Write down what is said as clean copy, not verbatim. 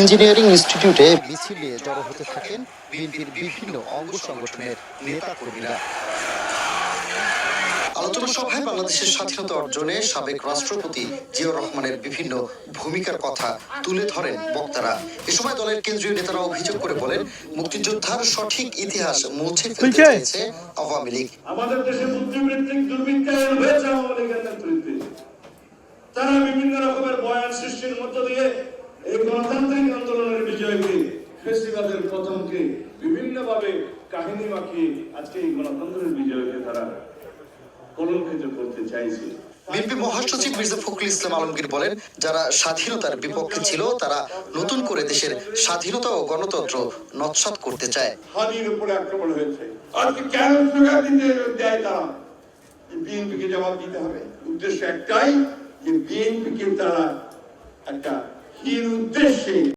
Engineering ইনস্টিটিউটে মিছিল নিয়ে জড়ো হতে থাকেন বিএনপির বিভিন্ন অঙ্গ সংগঠনের নেতা কর্মীরা। আলোচনা সভায় বাংলাদেশের স্বাধীনতা অর্জনে সাবেক রাষ্ট্রপতি জিয়াউর রহমানের বিভিন্ন ভূমিকার কথা তুলে ধরেন বক্তারা। এ সময় দলের কেন্দ্রীয় নেতারা অভিযোগ করে বলেন, মুক্তিযোদ্ধার সঠিক ইতিহাস মুছে ফেলতে চেয়েছে আওয়ামী লীগ। আমাদের দেশে বুদ্ধিবৃত্তিক দুর্বৃত্তায়ন হয়েছে আওয়ামী লীগের নেতৃত্বে। তারা বিভিন্ন রকমের বয়ান সৃষ্টির মধ্য দিয়ে এই গণতান্ত্রিক আন্দোলনের বিজয়কে, ফেসিবাদের পতনকে বিভিন্নভাবে কাহিনী মাখিয়ে আজকে এই গণতন্ত্রের বিজয়কে তারা কলঙ্কিত করতে চাইছে। বিএনপি মহাসচিব মির্জা ফখরুল ইসলাম আলমগীর বলেন, যারা স্বাধীনতার বিপক্ষে ছিল তারা নতুন করে দেশের স্বাধীনতা ও গণতন্ত্র নস্যাৎ করতে চায়। হাদির উপরে আক্রমণ হয়েছে, আজকে কেন সুযোগ দিতে দেয় তারা? বিএনপিকে জবাব দিতে হবে। উদ্দেশ্য একটাই, যে বিএনপিকে তারা একটা হীন উদ্দেশ্যে